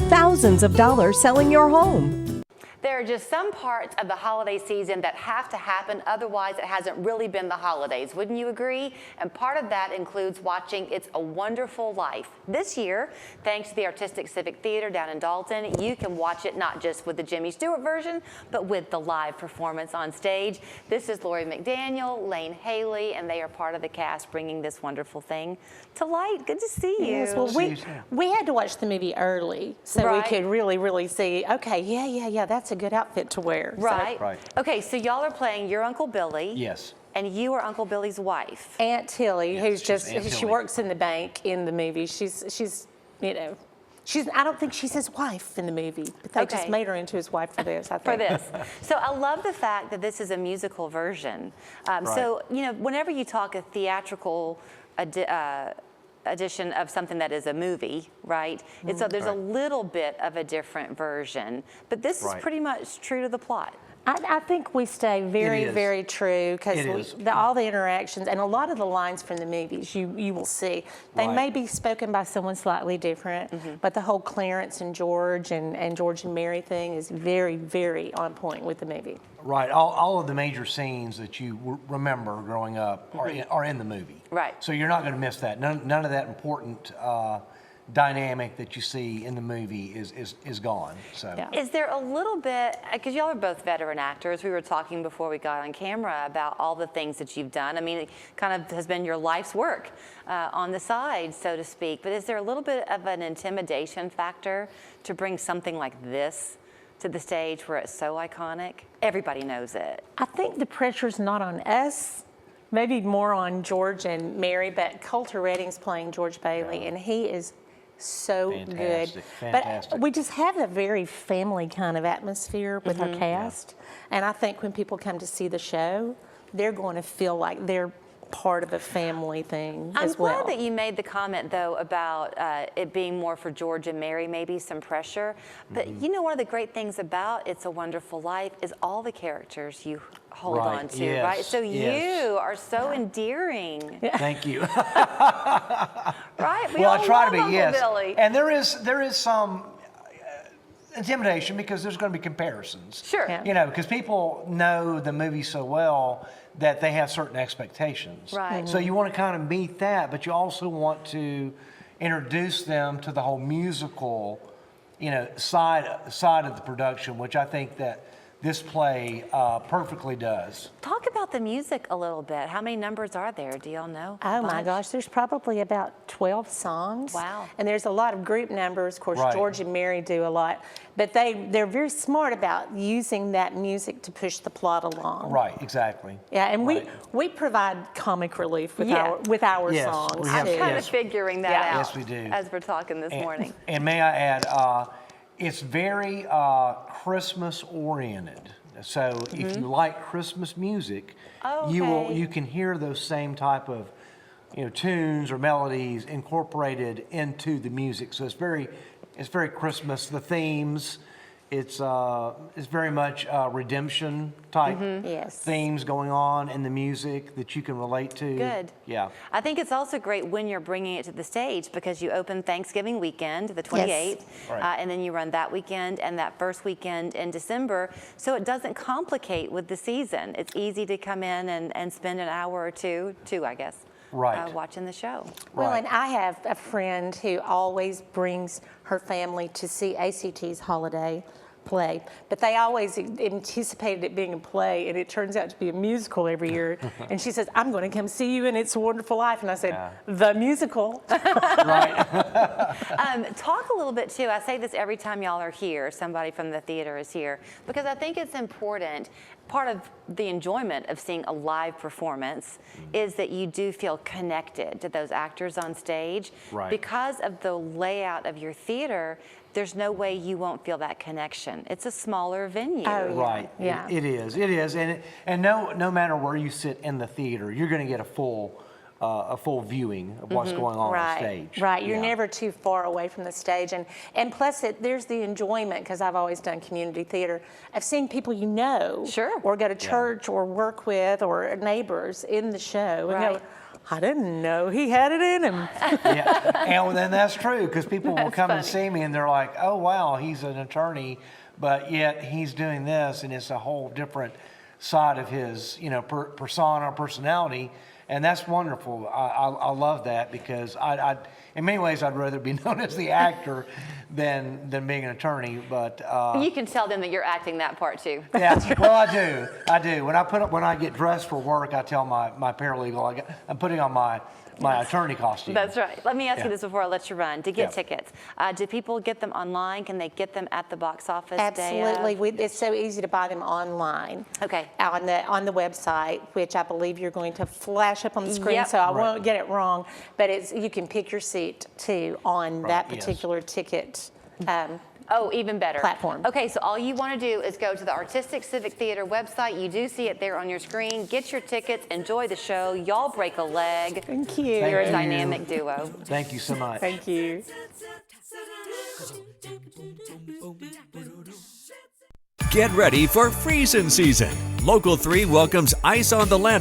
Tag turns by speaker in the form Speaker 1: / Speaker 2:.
Speaker 1: thousands of dollars selling your home.
Speaker 2: There are just some parts of the holiday season that have to happen, otherwise it hasn't really been the holidays. Wouldn't you agree? And part of that includes watching It's a Wonderful Life. This year, thanks to the Artistic Civic Theatre down in Dalton, you can watch it not just with the Jimmy Stewart version, but with the live performance on stage. This is Lori McDaniel, Lane Haley, and they are part of the cast bringing this wonderful thing to light. Good to see you.
Speaker 3: Yes, well, we had to watch the movie early so we could really see, okay, yeah, that's a good outfit to wear.
Speaker 2: Right.
Speaker 3: So.
Speaker 2: Right. Okay, so y'all are playing your Uncle Billy.
Speaker 4: Yes.
Speaker 2: And you are Uncle Billy's wife.
Speaker 3: Aunt Tilly,
Speaker 4: Yes,
Speaker 3: she works in the bank in the movie. She's you know, I don't think she's his wife in the movie, but they just made her into his wife for this, I think.
Speaker 2: For this. So I love the fact that this is a musical version. So, you know, whenever you talk a theatrical edition of something that is a movie, right? There's a little bit of a different version, but this is pretty much true to the plot.
Speaker 3: I think we stay very true because all the interactions and a lot of the lines from the movies you will see, they may be spoken by someone slightly different, but the whole Clarence and George and George and Mary thing is very on point with the movie.
Speaker 4: Right. All of the major scenes that you remember growing up are in the movie.
Speaker 2: Right.
Speaker 4: So you're not going to miss that. None of that important dynamic that you see in the movie is gone. So
Speaker 2: is there a little bit, because y'all are both veteran actors, we were talking before we got on camera about all the things that you've done. I mean, it kind of has been your life's work on the side, so to speak, but is there a little bit of an intimidation factor to bring something like this to the stage where it's so iconic? Everybody knows it.
Speaker 3: I think the pressure's not on us, maybe more on George and Mary, but Coulter Redding's playing George Bailey, and he is so good.
Speaker 4: Fantastic.
Speaker 3: But we just have a very family kind of atmosphere with our cast. And I think when people come to see the show, they're going to feel like they're part of a family thing as well.
Speaker 2: I'm glad that you made the comment, though, about it being more for George and Mary, maybe some pressure. But you know, one of the great things about It's a Wonderful Life is all the characters you hold on to, right? So you are so endearing.
Speaker 4: Thank you.
Speaker 2: Right?
Speaker 4: Well, I try to be,
Speaker 2: Uncle Billy.
Speaker 4: And there is some intimidation because there's going to be comparisons.
Speaker 2: Sure.
Speaker 3: Yeah.
Speaker 4: You know, because people know the movie so well that they have certain expectations.
Speaker 2: Right.
Speaker 4: So you want to kind of meet that, but you also want to introduce them to the whole musical, you know, side of the production, which I think that this play perfectly does.
Speaker 2: Talk about the music a little bit. How many numbers are there? Do y'all know?
Speaker 3: Oh my gosh, there's probably about 12 songs.
Speaker 2: Wow.
Speaker 3: And there's a lot of group numbers. Of course,
Speaker 4: Right.
Speaker 3: George and Mary do a lot. But they're very smart about using that music to push the plot along.
Speaker 4: Right, exactly.
Speaker 3: Yeah, and we provide comic relief with our
Speaker 4: Yes,
Speaker 3: songs
Speaker 4: we have-
Speaker 3: too.
Speaker 2: I'm kind of figuring that out.
Speaker 4: Yes, we do.
Speaker 2: As we're talking this morning.
Speaker 4: And may I add, it's very Christmas oriented. So if you like Christmas music, you can hear those same type of tunes or melodies incorporated into the music. So it's very Christmas. The themes, it's very much redemption type themes going on in the music that you can relate to.
Speaker 2: Good.
Speaker 4: Yeah.
Speaker 2: I think it's also great when you're bringing it to the stage because you open Thanksgiving weekend, the 28th, and then you run that weekend and that first weekend in December. So it doesn't complicate with the season. It's easy to come in and spend an hour or two, I guess. Watching the show.
Speaker 3: Well, and I have a friend who always brings her family to see ACT's holiday play, but they always anticipated it being a play, and it turns out to be a musical every year. And she says, "I'm going to come see you, and It's a Wonderful Life." And I said, "The musical."
Speaker 2: Talk a little bit too. I say this every time y'all are here. Somebody from the theater is here because I think it's important. Part of the enjoyment of seeing a live performance is that you do feel connected to those actors on stage. Because of the layout of your theater, there's no way you won't feel that connection. It's a smaller venue.
Speaker 4: Right.
Speaker 3: Yeah.
Speaker 4: It is. And no matter where you sit in the theater, you're going to get a full viewing of what's going on stage.
Speaker 3: Right. You're never too far away from the stage. And plus, there's the enjoyment, because I've always done community theater, of seeing people you know, or go to church or work with or neighbors in the show. And go, I didn't know he had it in him.
Speaker 4: Yeah, and then that's true because people will
Speaker 2: That's
Speaker 4: come and
Speaker 2: funny.
Speaker 4: see me and they're like, oh, wow, he's an attorney, but yet he's doing this and it's a whole different side of his, persona, personality. And that's wonderful. I love that because in many ways, I'd rather be known as the actor than being an attorney. But
Speaker 2: You can tell them that you're acting that part too.
Speaker 4: yeah, well, I do. When I get dressed for work, I tell my paralegal I'm putting on my attorney costume.
Speaker 2: That's right. Let me ask you
Speaker 4: Yeah.
Speaker 2: this before I let you run. To get
Speaker 4: Yeah.
Speaker 2: tickets, do people get them online? Can they get them at the box office day of?
Speaker 3: Absolutely. It's so easy to buy them online.
Speaker 2: Okay.
Speaker 3: On the website, which I believe you're going to flash up on the screen,
Speaker 2: Yep.
Speaker 3: so I
Speaker 4: Right.
Speaker 3: won't get it wrong. But you can pick your seat too on that
Speaker 4: yes.
Speaker 3: particular ticket.
Speaker 2: Oh, even better.
Speaker 3: Platform.
Speaker 2: Okay, so all you want to do is go to the Artistic Civic Theatre website. You do see it there on your screen. Get your tickets. Enjoy the show. Y'all break a leg.
Speaker 3: Thank you.
Speaker 2: You're a
Speaker 4: you.
Speaker 2: dynamic duo.
Speaker 4: Thank you so much.
Speaker 3: Thank you.
Speaker 5: Get ready for freezing season. Local 3 welcomes Ice on the Land